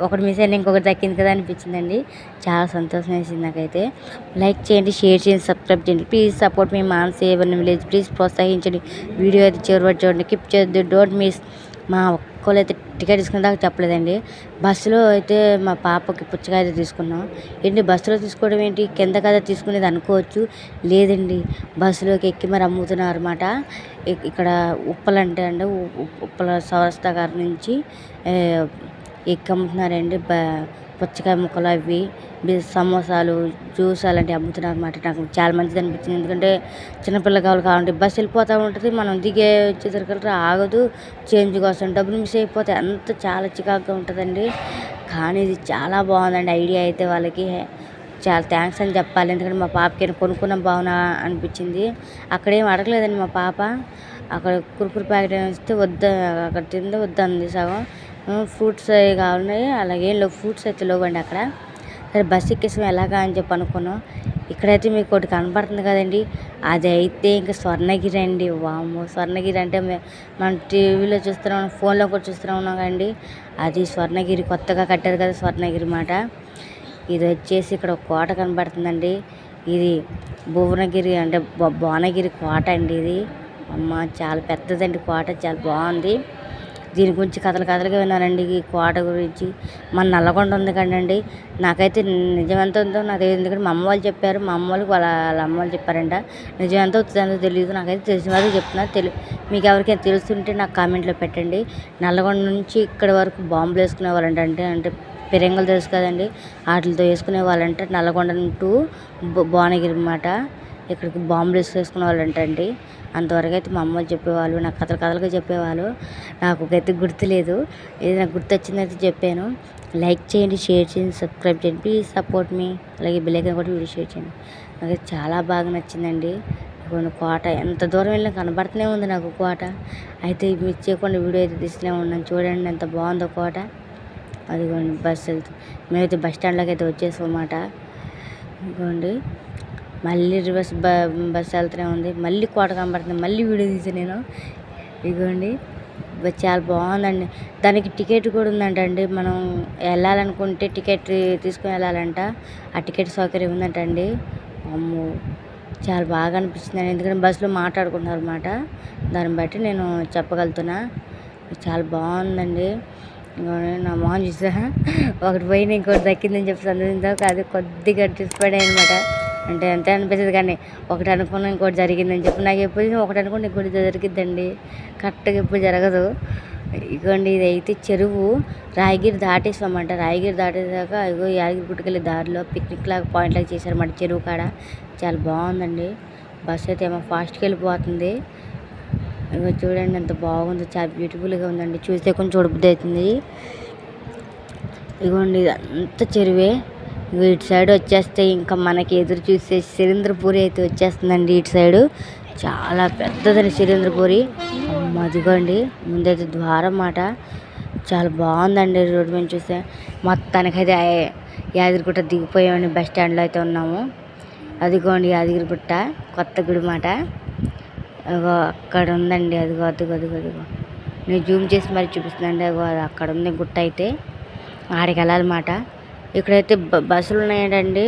ఒకటి మిస్ అయినా ఇంకొకటి దక్కింది కదా అనిపించిందండి. చాలా సంతోషం వేసింది నాకైతే. లైక్ చేయండి, షేర్ చేయండి, సబ్స్క్రైబ్ చేయండి. ప్లీజ్ సపోర్ట్ మీ మాన్స్ ఏవన్ విలేజ్. ప్లీజ్ ప్రోత్సహించండి. వీడియో అయితే చివరి చూడండి, కిప్ చేయొద్దు, డోంట్ మిస్. మా ఒక్కళ్ళు అయితే టికెట్ తీసుకునే దాకా చెప్పలేదండి. బస్సులో అయితే మా పాపకి పుచ్చకాయ అయితే తీసుకున్నాం. ఏంటి బస్సులో తీసుకోవడం ఏంటి, కింద కదా తీసుకునేది అనుకోవచ్చు. లేదండి, బస్సులోకి ఎక్కి మరి అమ్ముతున్నారు అన్నమాట. ఇక్కడ ఉప్పలంటే అండి, ఉప్పల చౌరస్తా గారి నుంచి ఎక్కి అమ్ముతున్నారండి. పుచ్చకాయ ముక్కలు అవి, సమోసాలు, జ్యూస్ అలాంటివి అమ్ముతున్నారు అన్నమాట. నాకు చాలా మంచిది అనిపించింది, ఎందుకంటే చిన్నపిల్లలు కావాలంటే బస్సు వెళ్ళిపోతూ ఉంటుంది, మనం దిగే వచ్చేసరికి ఆగదు, చేంజ్ కోసం డబ్బులు మిస్ అయిపోతాయి, అంత చాలా చికాకుగా ఉంటుందండి. కానీ ఇది చాలా బాగుందండి ఐడియా అయితే. వాళ్ళకి చాలా థ్యాంక్స్ అని చెప్పాలి, ఎందుకంటే మా పాపకి కొనుక్కున్న బాగున్నా అనిపించింది. అక్కడేం అడగలేదండి మా పాప, అక్కడ కురుకురు ప్యాకెట్ ఇస్తే అక్కడ తిందే వద్దంది సగం. ఫ్రూట్స్ అవి కావాలి, అలాగే ఫ్రూట్స్ అయితే లేవండి అక్కడ. సరే బస్ ఎక్కేసాం ఎలాగా అని చెప్పి అనుకున్నాం. ఇక్కడైతే మీకు ఒకటి కనపడుతుంది కదండి, అది అయితే ఇంకా స్వర్ణగిరి అండి. వామ్మో, స్వర్ణగిరి అంటే మనం టీవీలో చూస్తున్నాం, ఫోన్లో కూడా చూస్తూ ఉన్నాం కదండి, అది స్వర్ణగిరి. కొత్తగా కట్టారు కదా స్వర్ణగిరి మాట. ఇది వచ్చేసి ఇక్కడ ఒక కోట కనబడుతుందండి. ఇది భువనగిరి అంటే భువనగిరి కోట అండి ఇది. అమ్మ చాలా పెద్దదండి కోట, చాలా బాగుంది. దీని గురించి కథలుగా విన్నానండి, ఈ కోట గురించి. మన నల్లగొండ ఉంది కదండి, నాకైతే నిజం ఎంత ఉందో నాకు తెలియదు, ఎందుకంటే మా అమ్మ వాళ్ళు చెప్పారు, మా అమ్మ వాళ్ళకి వాళ్ళ అమ్మ వాళ్ళు చెప్పారంట. నిజం ఎంత అవుతుందో తెలియదు, నాకైతే తెలిసిన వరకు చెప్తున్నా. మీకు ఎవరికైనా తెలుస్తుంటే నాకు కామెంట్లో పెట్టండి. నల్లగొండ నుంచి ఇక్కడ వరకు బాంబులు వేసుకునే వాళ్ళంట, అంటే పెరంగలు తెలుసు కదండి, వాటితో వేసుకునే వాళ్ళంట. నల్లగొండ టు భువనగిరి అన్నమాట, ఇక్కడికి బాంబులు వేసుకునే వాళ్ళంట అండి. అంతవరకు అయితే మా అమ్మ వాళ్ళు చెప్పేవాళ్ళు, నాకు కథలుగా చెప్పేవాళ్ళు. నాకు ఒకైతే గుర్తులేదు, ఇది నాకు గుర్తొచ్చిందైతే చెప్పాను. లైక్ చేయండి, షేర్ చేయండి, సబ్స్క్రైబ్ చేయండి. ప్లీజ్ సపోర్ట్ మీ. అలాగే బెల్ ఐకాన్ కూడా వీడియో షేర్ చేయండి. నాకు చాలా బాగా నచ్చిందండి. కొన్ని కోట ఎంత దూరం వెళ్ళినా కనబడుతూనే ఉంది నాకు కోట. అయితే మిస్ చేయకుండా వీడియో అయితే తీస్తూనే ఉన్నాను. చూడండి ఎంత బాగుందో కోట. అదిగోండి బస్సు వెళ్తుంది, మేమైతే బస్ స్టాండ్లోకి అయితే వచ్చేసాం అన్నమాట. ఇదిగోండి మళ్ళీ రివర్స్ బస్సు వెళ్తూనే ఉంది, మళ్ళీ కోట కనబడుతుంది, మళ్ళీ వీడియో తీసాను నేను. ఇదిగోండి చాలా బాగుందండి. దానికి టికెట్ కూడా ఉందంటండి, మనం వెళ్ళాలనుకుంటే టికెట్ తీసుకుని వెళ్ళాలంట, ఆ టికెట్ సౌకర్యం ఉందంటండి. అమ్మో చాలా బాగా అనిపిస్తుందండి, ఎందుకంటే బస్సులో మాట్లాడుకుంటున్నారు అన్నమాట, దాన్ని బట్టి నేను చెప్పగలుగుతున్నా. చాలా బాగుందండి. నా మొహం చూసా, ఒకటి పోయిన ఇంకోటి దక్కిందని చెప్పి సంతోషించాక అది కొద్దిగా డిస్పైడ్ అనమాట. అంటే అంతే అనిపిస్తుంది, కానీ ఒకటి అనుకున్నా ఇంకోటి జరిగిందని చెప్పి. నాకు ఎప్పుడు ఒకటి అనుకుంటే ఇంకోటి జరిగిద్దండి, కరెక్ట్గా ఎప్పుడు జరగదు. ఇదిగోండి ఇది అయితే చెరువు, రాయగిరి దాటేసామంట. రాయగిరి దాటేసాక ఇగో యాదగిరిగుట్టకెళ్ళే దారిలో పిక్నిక్ లాగా పాయింట్ లాగా చేశారన్నమాట చెరువు కాడ. చాలా బాగుందండి. బస్ అయితే ఏమో ఫాస్ట్గా వెళ్ళిపోతుంది. ఇగో చూడండి ఎంత బాగుందో, చాలా బ్యూటిఫుల్గా ఉందండి, చూస్తే కొంచెం చూడబుద్ధి అవుతుంది. ఇదిగోండి ఇదంతా చెరువే. ఇటు సైడ్ వచ్చేస్తే ఇంకా మనకి ఎదురు చూస్తే సిరింద్రపూరి అయితే వచ్చేస్తుందండి. ఇటు సైడు చాలా పెద్దదండి సిరింద్రపూరి. అదిగోండి ముందైతే ద్వారం మాట. చాలా బాగుందండి రోడ్డు మీద చూస్తే. మొత్తానికైతే యాదగిరిగుట్ట దిగిపోయామండి, బస్ స్టాండ్లో అయితే ఉన్నాము. అదిగోండి యాదగిరిగుట్ట కొత్త గుడి మాట. అదిగో అక్కడ ఉందండి, అదిగో నేను జూమ్ చేసి మరి చూపిస్తున్నాండి. అదిగో అది అక్కడ ఉంది గుట్ట, అయితే ఆడికి వెళ్ళాలన్నమాట. ఇక్కడైతే బస్సులు ఉన్నాయండి,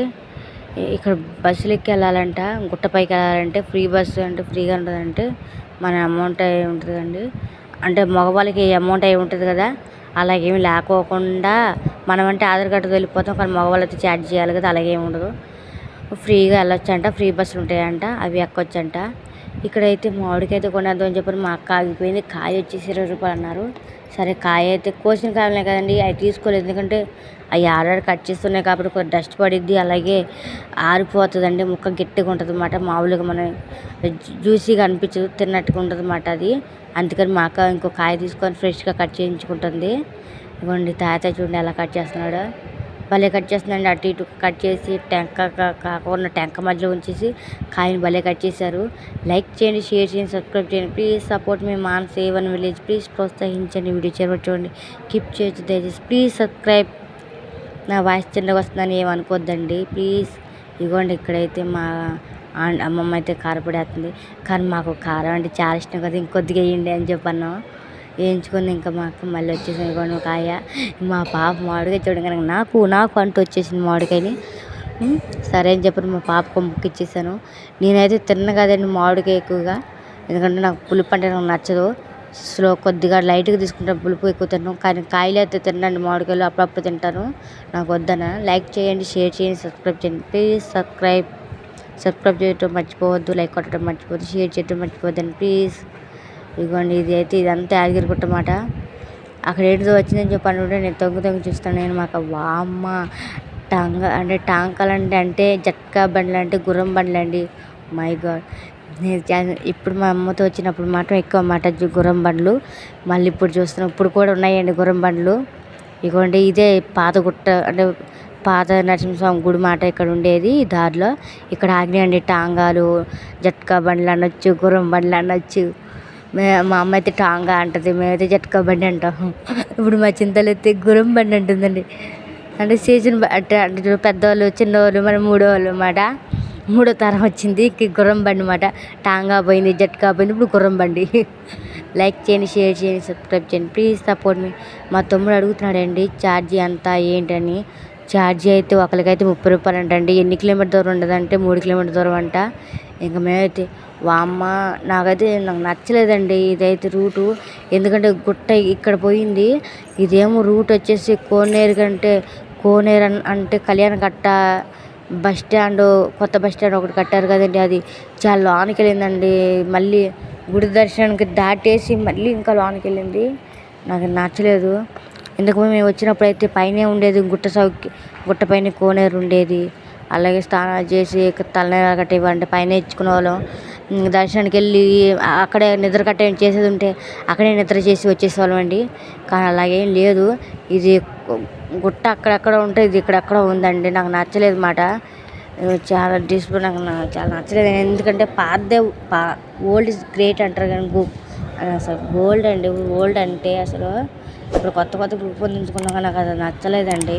ఇక్కడ బస్సులు ఎక్కి వెళ్ళాలంట. గుట్టపైకి వెళ్ళాలంటే ఫ్రీ బస్సు, అంటే ఫ్రీగా ఉంటుందంటే మన అమౌంట్ అయి ఉంటుంది అండి, అంటే మగవాళ్ళకి అమౌంట్ అయి ఉంటుంది కదా, అలాగేమి లేకోకుండా మనం అంటే ఆధార్ కార్డు వెళ్ళిపోతాం, కానీ మగవాళ్ళు అయితే ఛార్జ్ చేయాలి కదా, అలాగేమి ఉండదు, ఫ్రీగా వెళ్ళొచ్చంట. ఫ్రీ బస్సులు ఉంటాయంట, అవి ఎక్కొచ్చంట. ఇక్కడైతే మామిడికాయ అయితే కొనేద్దాం అని చెప్పని మా అక్క ఆగిపోయింది. కాయ వచ్చేసి 20 రూపాయలు అన్నారు. సరే కాయ అయితే కోసిన కాయలే కదండి, అవి తీసుకోలేదు. ఎందుకంటే అవి ఆల్రెడీ కట్ చేస్తున్నాయి కాబట్టి కొంచెం డస్ట్ పడిద్ది, అలాగే ఆరిపోతుందండి. ముక్క గట్టిగా ఉంటుంది అన్నమాట. మామూలుగా మనం జ్యూసీగా అనిపించదు, తిన్నట్టుగా ఉంటుంది అన్నమాట అది. అందుకని మా అక్క ఇంకో కాయ తీసుకొని ఫ్రెష్గా కట్ చేయించుకుంటుంది. ఇవ్వండి తాత చూడండి ఎలా కట్ చేస్తున్నాడు, భలే కట్ చేస్తుందండి. అటు ఇటు కట్ చేసి కాకుండా టెంక మధ్యలో ఉంచేసి కాయని భలే కట్ చేశారు. లైక్ చేయండి, షేర్ చేయండి, సబ్స్క్రైబ్ చేయండి. ప్లీజ్ సపోర్ట్ మీ మాన్ సేవన్ విలేజ్. ప్లీజ్ ప్రోత్సహించండి, వీడియో చేరవచ్చు చూడండి. కీప్ చేయొచ్చు దయచేసి. Please subscribe. నా వాయిస్ చిన్నగా వస్తుందని ఏమనుకోద్దండి ప్లీజ్. ఇగోండి ఇక్కడైతే మా అమ్మమ్మ అయితే కారపొడి వేస్తుంది. కానీ మాకు కారం అంటే చాలా ఇష్టం కదా, ఇంకొద్దిగా వేయండి అని చెప్పాను. వేయించుకుంది. ఇంకా మా అక్క మళ్ళీ వచ్చేసింది. ఇవ్వండి కాయ. మా పాప మామిడికాయ చూడగానే నాకు అంటూ వచ్చేసింది మామిడికాయని. సరే అని చెప్పి మా పాపకు ముక్కు ఇచ్చేసాను. నేనైతే తిన్న కదండి మామిడికాయ ఎక్కువగా, ఎందుకంటే నాకు పులుపు అంటే నాకు నచ్చదు. కొద్దిగా లైట్గా తీసుకుంటాను, పులుపు ఎక్కువ తిన్నాను. కానీ కాయలు అయితే తినండి, మామిడికాయలు అప్పుడప్పుడు తింటాను. నాకు వద్దన. లైక్ చేయండి, షేర్ చేయండి, సబ్స్క్రైబ్ చేయండి. ప్లీజ్ సబ్స్క్రైబ్ చేయటం మర్చిపోవద్దు, లైక్ కొట్టడం మర్చిపోవద్దు, షేర్ చేయటం మర్చిపోవద్దండి ప్లీజ్. ఇదిగోండి ఇది అయితే ఇదంతా యాదగిరి గుట్టమాట. అక్కడ ఏంటిదో వచ్చిందని చెప్పి అనుకుంటే నేను తొంగి చూస్తాను. నేను మాకు వామ్మ టాంకాలు అంటే జట్కా బండ్లు అంటే గుర్రం బండ్లు అండి. మై గాడ్, నేను ఇప్పుడు మా అమ్మతో వచ్చినప్పుడు మాత్రం ఎక్కువ మాట గుర్రం బండ్లు. మళ్ళీ ఇప్పుడు చూస్తున్నాం, ఇప్పుడు కూడా ఉన్నాయండి గుర్రం బండ్లు. ఇదిగోండి ఇదే పాత గుట్ట అంటే పాత నరసింహస్వామి గుడి మాట ఇక్కడ ఉండేది దారిలో. ఇక్కడ ఆగినాయండి టాంగాలు, జట్కా బండ్లు అనొచ్చు, గుర్రం బండ్లు అనొచ్చు. మా అమ్మ అయితే టాంగా అంటుంది, మేమైతే జట్కా బండి అంటాము. ఇప్పుడు మా చింతలు అయితే గుర్రం బండి అంటుందండి. అంటే సీజన్ అంటే పెద్దవాళ్ళు చిన్నవాళ్ళు మన మూడో వాళ్ళు అన్నమాట. మూడో తరం వచ్చింది గుర్రం బండి అన్నమాట. టాంగా పోయింది, జట్కా పోయింది, ఇప్పుడు గుర్రం బండి. లైక్ చేయండి, షేర్ చేయండి, సబ్స్క్రైబ్ చేయండి. ప్లీజ్ సపోర్ట్ మీ. మా తమ్ముడు అడుగుతున్నాడండి ఛార్జీ అంతా ఏంటని. ఛార్జీ అయితే ఒకరికైతే 30 రూపాయలు అంటండి. ఎన్ని కిలోమీటర్ దూరం ఉండదంటే 3 కిలోమీటర్ దూరం అంట. ఇంకా మేమైతే వామ్మ నాకు నచ్చలేదండి ఇదైతే రూటు. ఎందుకంటే గుట్ట ఇక్కడ పోయింది, ఇదేమో రూట్ వచ్చేసి కోనేరు అంటే కళ్యాణకట్ట బస్ స్టాండ్, కొత్త బస్ స్టాండ్ ఒకటి కట్టారు కదండి, అది చాలా లోనికి వెళ్ళిందండి. మళ్ళీ గుడి దర్శనానికి దాటేసి మళ్ళీ ఇంకా లోనికి వెళ్ళింది. నాకు నచ్చలేదు. ఎందుకు మేము వచ్చినప్పుడు అయితే పైనే ఉండేది గుట్ట పైన కోనేరు ఉండేది. అలాగే స్నానాలు చేసి తలనీలాలు కట్ట ఇవ్వండి పైన ఇచ్చుకునే వాళ్ళం. దర్శనానికి వెళ్ళి అక్కడే నిద్ర కట్ట చేసేది ఉంటే అక్కడే నిద్ర చేసి వచ్చేసేవాళ్ళం అండి. కానీ అలాగేం లేదు, ఇది గుట్ట అక్కడెక్కడ ఉంటే ఇది ఇక్కడెక్కడ ఉందండి. నాకు నచ్చలేదు మాట. చాలా నాకు చాలా నచ్చలేదు. ఎందుకంటే పాతదే ఓల్డ్ ఇస్ గ్రేట్ అంటారు కానీ అసలు గోల్డ్ అండి. ఓల్డ్ అంటే అసలు ఇప్పుడు కొత్త రూపొందించుకున్నాం కానీ నాకు అది నచ్చలేదండి.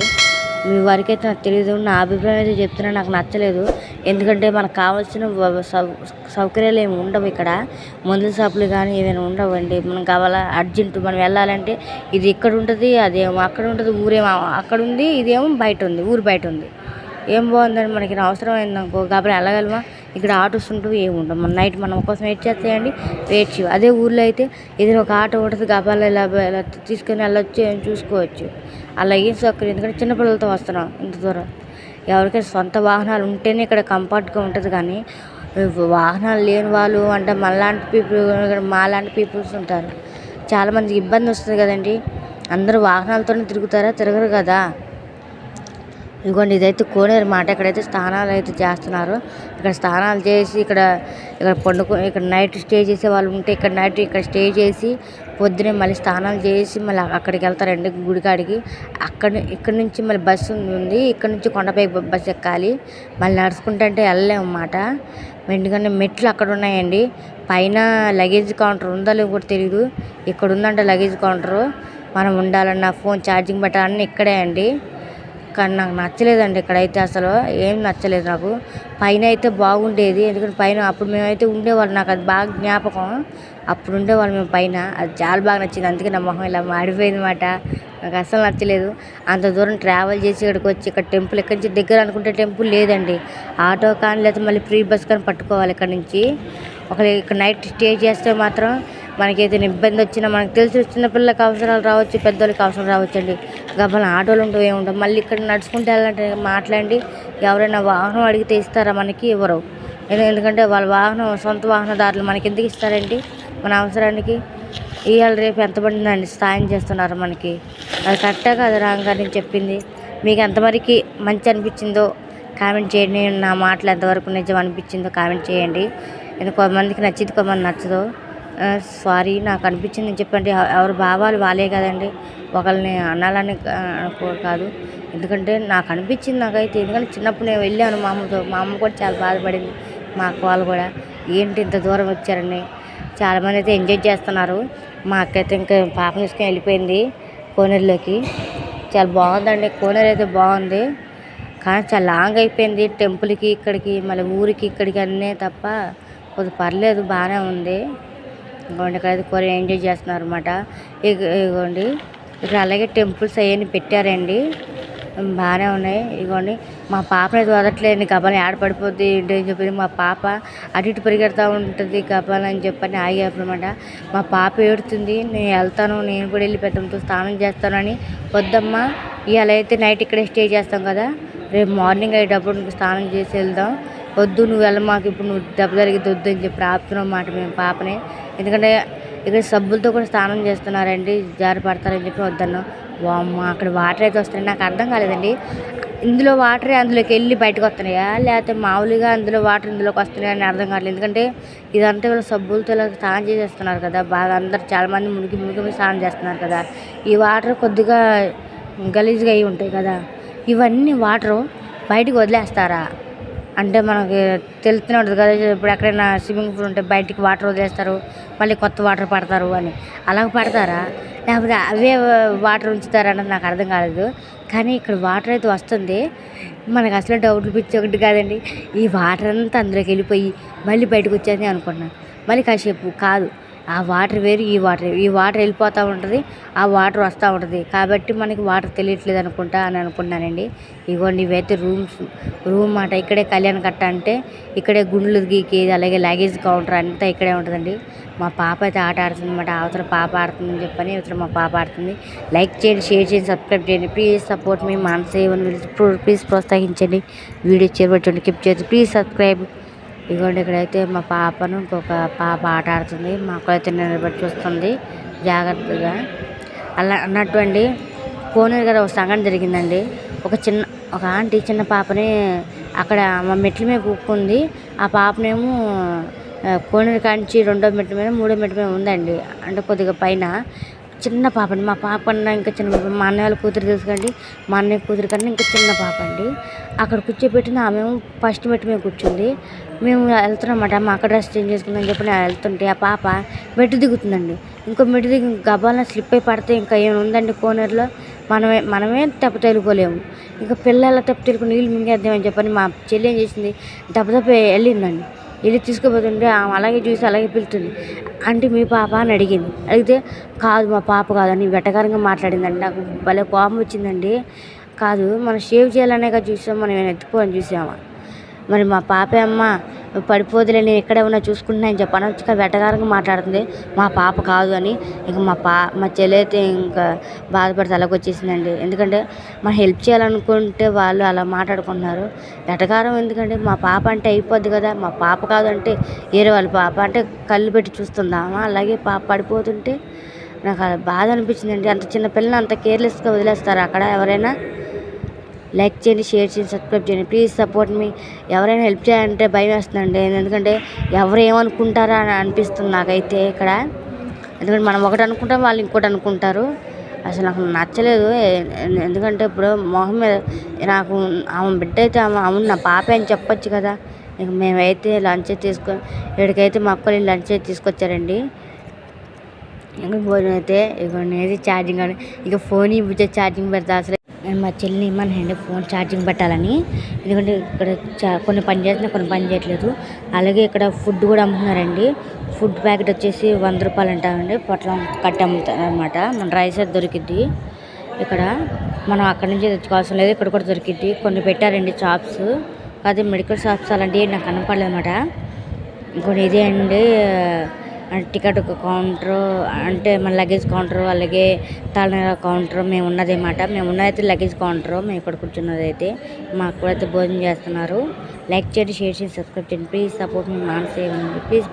మీ వారికి అయితే నాకు తెలియదు, నా అభిప్రాయం అయితే చెప్తున్నా, నాకు నచ్చలేదు. ఎందుకంటే మనకు కావాల్సిన సౌకర్యాలు ఏమి ఉండవు ఇక్కడ. మందుల షాపులు కానీ ఏమైనా ఉండవండి. మనం కావాలా అర్జెంటు మనం వెళ్ళాలంటే ఇది ఇక్కడ ఉంటుంది, అదేమో అక్కడ ఉంటుంది. ఊరేమో అక్కడ ఉంది, ఇదేమో బయట ఉంది, ఊరు బయట ఉంది. ఏం బాగుందని మనకి అవసరం అయిందనుకో కాబట్టి వెళ్ళగలమా. ఇక్కడ ఆటోస్ ఉంటూ ఏమి ఉండవు. మన నైట్ మనం కోసం వెయిట్ చేస్తాయండి, వెయిట్ చేయవు. అదే ఊర్లో అయితే ఏదైనా ఒక ఆటో ఉంటుంది, గబాలు ఇలా తీసుకొని వెళ్ళొచ్చు, ఏం చూసుకోవచ్చు. అలా ఏం సౌకర్యం, ఎందుకంటే చిన్నపిల్లలతో వస్తున్నాం ఇంత దూరం. ఎవరికైనా సొంత వాహనాలు ఉంటేనే ఇక్కడ కంఫర్ట్గా ఉంటుంది. కానీ వాహనాలు లేని వాళ్ళు అంటే మాలాంటి పీపుల్స్ ఉంటారు. చాలామందికి ఇబ్బంది వస్తుంది కదండి. అందరూ వాహనాలతోనే తిరగరు కదా. ఇదిగోండి ఇదైతే కోనేరు మాట. ఇక్కడైతే స్నానాలు అయితే చేస్తున్నారు. ఇక్కడ స్నానాలు చేసి ఇక్కడ ఇక్కడ నైట్ స్టే చేసే వాళ్ళు ఉంటే ఇక్కడ స్టే చేసి పొద్దునే మళ్ళీ స్నానాలు చేసి మళ్ళీ అక్కడికి వెళ్తారండి గుడికాడికి. ఇక్కడ నుంచి మళ్ళీ బస్సు ఉంది, ఇక్కడ నుంచి కొండపై బస్సు ఎక్కాలి. మళ్ళీ నడుచుకుంటే వెళ్ళలేము అన్నమాట. ఎందుకంటే మెట్లు అక్కడ ఉన్నాయండి. పైన లగేజ్ కౌంటర్ ఉందో లేదో కూడా తెలియదు. ఇక్కడ ఉందంట లగేజ్ కౌంటరు. మనం ఉండాలన్నా ఫోన్ ఛార్జింగ్ పెట్టాలన్నా ఇక్కడే అండి. కానీ నాకు నచ్చలేదండి ఇక్కడైతే, అసలు ఏం నచ్చలేదు నాకు. పైన అయితే బాగుండేది, ఎందుకంటే పైన అప్పుడు మేమైతే ఉండేవాళ్ళం, నాకు అది బాగా జ్ఞాపకం. అప్పుడు ఉండేవాళ్ళం మేము పైన, అది చాలా బాగా నచ్చింది. అందుకే నా మొహం ఇలా మాడిపోయింది అన్నమాట. నాకు అసలు నచ్చలేదు. అంత దూరం ట్రావెల్ చేసి ఇక్కడికి వచ్చి ఇక్కడ టెంపుల్ ఎక్కడి నుంచి దగ్గర అనుకుంటే టెంపుల్ లేదండి. ఆటో కానీ లేకపోతే మళ్ళీ ఫ్రీ బస్ కానీ పట్టుకోవాలి ఇక్కడ నుంచి. ఇక్కడ నైట్ స్టే చేస్తే మాత్రం మనకైతే ఇబ్బంది వచ్చినా మనకు తెలిసి చిన్నపిల్లలకి అవసరాలు రావచ్చు, పెద్దోళ్ళకి అవసరం రావచ్చు అండి. గబల ఆటోలు ఉంటావు ఏముంటావు. మళ్ళీ ఇక్కడ నడుచుకుంటూ వెళ్ళాలంటే మాట్లాడి ఎవరైనా వాహనం అడిగితే ఇస్తారా మనకి? ఎవరు ఎందుకంటే వాళ్ళ వాహనం సొంత వాహనదారులు మనకి ఎందుకు ఇస్తారండి? మన అవసరానికి ఇవాళ రేపు ఎంత పడిందండి సాయం చేస్తున్నారు మనకి. అది కరెక్టా కాదు రాంగా నేను చెప్పింది? మీకు ఎంతవరకు మంచి అనిపించిందో కామెంట్ చేయండి. నా మాటలు ఎంతవరకు నిజం అనిపించిందో కామెంట్ చేయండి. కొంతమందికి నచ్చింది, కొంతమంది నచ్చదు. సారీ, నాకు అనిపించింది నేను చెప్పండి. ఎవరి భావాలు వాళ్ళే కదండి, ఒకరిని అనాలని కాదు. ఎందుకంటే నాకు అనిపించింది నాకైతే. ఎందుకంటే చిన్నప్పుడు నేను వెళ్ళాను మా అమ్మతో. మా అమ్మ కూడా చాలా బాధపడింది, మా అక్క వాళ్ళు కూడా. ఏంటి ఇంత దూరం వచ్చారని. చాలామంది అయితే ఎంజాయ్ చేస్తున్నారు. మా అక్క అయితే ఇంకా పాప తీసుకొని వెళ్ళిపోయింది కోనేరులోకి. చాలా బాగుందండి, కోనేరు అయితే బాగుంది. కానీ చాలా లాంగ్ అయిపోయింది టెంపుల్కి ఇక్కడికి, మళ్ళీ ఊరికి ఇక్కడికి అన్నీ తప్ప కొద్దిగా పర్లేదు, బాగానే ఉంది. ఇంకోండి ఇక్కడైతే కూర ఎంజాయ్ చేస్తున్నారు అనమాట. ఇగోండి ఇక్కడ అలాగే టెంపుల్స్ అవన్నీ పెట్టారండి, బాగానే ఉన్నాయి. ఇగోండి మా పాపని అయితే వదలట్లేదండి, గబాలని ఆడ పడిపోద్ది ఏంటి అని చెప్పి మా పాప అటు ఇటు పరిగెడతా ఉంటుంది గబాలని చెప్పని ఆగారనమాట. మా పాప ఏడుతుంది, నేను వెళ్తాను, నేను కూడా వెళ్ళి పెద్దమ్మతో స్నానం చేస్తానని. వద్దమ్మా, ఇవాళ అయితే నైట్ ఇక్కడే స్టే చేస్తాం కదా, రేపు మార్నింగ్ అయ్యేటప్పుడు స్నానం చేసి వెళ్దాం. వద్దు నువ్వు వెళ్ళ, మాకు ఇప్పుడు నువ్వు దెబ్బ జరిగితే వద్దు అని చెప్పి ఆపుతున్నాం అన్నమాట మేము పాపని. ఎందుకంటే ఇక్కడ సబ్బులతో కూడా స్నానం చేస్తున్నారండి, జారి పడతారని చెప్పి వద్దన్నాం. వామ్మ, అక్కడ వాటర్ అయితే వస్తున్నాయి. నాకు అర్థం కాలేదండి, ఇందులో వాటరే అందులోకి వెళ్ళి బయటకు వస్తున్నాయా, లేకపోతే మామూలుగా అందులో వాటర్ ఇందులోకి వస్తున్నాయా అని అర్థం కావట్లేదు. ఎందుకంటే ఇదంతా వీళ్ళు సబ్బులతో ఇలా స్నానం చేసేస్తున్నారు కదా, బాగా అందరు చాలామంది మునిగి స్నానం చేస్తున్నారు కదా. ఈ వాటర్ కొద్దిగా గలీజ్గా అయి ఉంటాయి కదా, ఇవన్నీ వాటరు బయటకు వదిలేస్తారా అంటే మనకి తెలుస్తూనే ఉంటుంది కదా. ఇప్పుడు ఎక్కడైనా స్విమ్మింగ్ పూల్ ఉంటే బయటికి వాటర్ వదిలేస్తారు, మళ్ళీ కొత్త వాటర్ పడతారు అని. అలాగ పడతారా, లేకపోతే అవే వాటర్ ఉంచుతారన్నది నాకు అర్థం కాలేదు. కానీ ఇక్కడ వాటర్ అయితే వస్తుంది. మనకు అసలు డౌట్లు పిచ్చి ఒకటి కాదండి, ఈ వాటర్ అంతా అందులోకి వెళ్ళిపోయి మళ్ళీ బయటకు వచ్చేది అనుకున్నాను. మళ్ళీ కాసేపు కాదు, ఆ వాటర్ వేరు, ఈ వాటర్ వెళ్ళిపోతూ ఉంటుంది, ఆ వాటర్ వస్తూ ఉంటుంది. కాబట్టి మనకి వాటర్ తెలియట్లేదు అనుకుంటా అని అనుకున్నానండి. ఇవ్వండి ఇవైతే రూమ్ మాట. ఇక్కడే కళ్యాణ కట్ట అంటే ఇక్కడే గుండ్లు గీకేది, అలాగే లగేజ్ కౌంటర్ అంతా ఇక్కడే ఉంటుందండి. మా పాప అయితే ఆట ఆడుతుంది అన్నమాట. అవతల పాప ఆడుతుందని చెప్పని ఇవతల మా పాప ఆడుతుంది. లైక్ చేయండి, షేర్ చేయండి, సబ్స్క్రైబ్ చేయండి. ప్లీజ్ సపోర్ట్ మీ మనసేవని ప్లీజ్ ప్రోత్సహించండి. వీడియో చేరబెట్టండి, కిప్ చేయండి, ప్లీజ్ సబ్స్క్రైబ్. ఇదిగోండి ఇక్కడైతే మా పాపను ఇంకొక పాప ఆట ఆడుతుంది, మా అక్క అయితే నిలబడి చూస్తుంది జాగ్రత్తగా. అలా అన్నట్టు అండి, కోనేరు గారు ఒక సంఘటన జరిగిందండి. ఒక ఆంటీ చిన్న పాపని అక్కడ మా మెట్ల మీద కూక్కుంది. ఆ పాపనేమో కోనేరు కాంచి 2వ మెట్ల మీద 3వ మెట్ల మీద ఉందండి, అంటే కొద్దిగా పైన. చిన్న పాప అండి, మా పాప కన్నా ఇంకా చిన్న పాప. మా అన్నయ్య వాళ్ళ కూతురు తెలుసుకండి, మా అన్నయ్య కూతురు కన్నా ఇంకా చిన్న పాప అండి. అక్కడ కూర్చోబెట్టిన ఆమె ఫస్ట్ మెట్టు మీద కూర్చుంది. మేము వెళ్తున్నామన్నమాట, మా అక్క డ్రెస్ చేంజ్ చేసుకుందని చెప్పి నేను వెళ్తుంటే ఆ పాప మెట్టు దిగుతుందండి. ఇంకో మెట్టు దిగి గబాలను స్లిప్ అయి పడితే ఇంకా ఏమైనా ఉందండి కోనేరులో, మనమే దెబ్బ తేలుకోలేము. ఇంకా పిల్లల దెబ్బ తేలుకుని నీళ్ళు మింగేద్దామని చెప్పని మా చెల్లి ఏం చేసింది, దెబ్బ వెళ్ళిందండి. వెళ్ళి తీసుకుపోతుంటే ఆమె అలాగే చూసి అలాగే పిలుతుంది. అంటే మీ పాప అని అడిగితే కాదు మా పాప కాదని వెటకారంగా మాట్లాడిందండి. నాకు భలే కోపం వచ్చిందండి. కాదు, మనం షేవ్ చేయాలనే కదా చూసాం, మనం ఏమైనా ఎత్తుకోవాలని చూసామా? మరి మా పాపే అమ్మ పడిపోదులే, నేను ఎక్కడే ఉన్నా చూసుకుంటున్నా అని చెప్పి అనొచ్చుగా వెటకారంగా మాట్లాడుతుంది. మా పాప కాదు అని ఇక మా చెల్లి అయితే ఇంకా బాధపడితే అలాగ వచ్చేసిందండి. ఎందుకంటే మనం హెల్ప్ చేయాలనుకుంటే వాళ్ళు అలా మాట్లాడుకుంటున్నారు. వెటకారం ఎందుకంటే మా పాప అంటే అయిపోద్ది కదా, మా పాప కాదు అంటే వేరే వాళ్ళ పాప అంటే కళ్ళు పెట్టి చూస్తుందామా? అలాగే పాప పడిపోతుంటే నాకు అలా బాధ అనిపించిందండి. అంత చిన్న పిల్లలు అంత కేర్లెస్గా వదిలేస్తారు అక్కడ ఎవరైనా? లైక్ చేయండి, షేర్ చేయండి, సబ్స్క్రైబ్ చేయండి, ప్లీజ్ సపోర్ట్ మీ. ఎవరైనా హెల్ప్ చేయాలంటే భయం వేస్తుందండి, ఎందుకంటే ఎవరు ఏమనుకుంటారా అని అనిపిస్తుంది నాకైతే ఇక్కడ. ఎందుకంటే మనం ఒకటి అనుకుంటాం, వాళ్ళు ఇంకోటి అనుకుంటారు. అసలు నాకు నచ్చలేదు. ఎందుకంటే ఇప్పుడు మొహం మీద నాకు ఆమె బిడ్డ అయితే అవును నా పాపే అని చెప్పొచ్చు కదా. ఇక మేమైతే లంచ్ ఇక్కడికైతే మా అక్కలు లంచ్ తీసుకొచ్చారండి. ఇంకా భోజనం అయితే ఇక నేనైతే ఛార్జింగ్ కానీ ఇక ఫోన్ ఇవ్వచ్చే ఛార్జింగ్ పెడతా. అసలు మా చెల్లిని ఇమ్మనండి ఫోన్ ఛార్జింగ్ పెట్టాలని. ఎందుకంటే ఇక్కడ కొన్ని పని చేస్తున్నాయి, కొన్ని పని చేయట్లేదు. అలాగే ఇక్కడ ఫుడ్ కూడా అమ్ముతున్నారండి. ఫుడ్ ప్యాకెట్ వచ్చేసి 100 రూపాయలు అంటామండి, పొట్లం కట్టి అమ్ముతారు అనమాట. మన రైస్ అయితే దొరికిద్ది ఇక్కడ, మనం అక్కడి నుంచి తెచ్చుకోవాల్సిన లేదు, ఇక్కడ కూడా దొరికిద్ది. కొన్ని పెట్టారండి షాప్స్, అదే మెడికల్ షాప్స్ అలాంటివి నాకు కనపడలేదు అనమాట. ఇంకోటి ఇదే అండి టికెట్ కౌంటర్ అంటే మన లగేజ్ కౌంటర్ అలాగే తాళనేల కౌంటర్ మేము ఉన్నదన్నమాట. మేము ఉన్నదైతే లగేజ్ కౌంటర్. మేము ఇక్కడ కూర్చున్నది అయితే మా అక్క అయితే భోజనం చేస్తున్నారు. లైక్ చేయండి, షేర్ చేయండి, సబ్స్క్రైబ్ చేయండి. ప్లీజ్ సపోర్ట్ మీ మానసేవండి. ప్లీజ్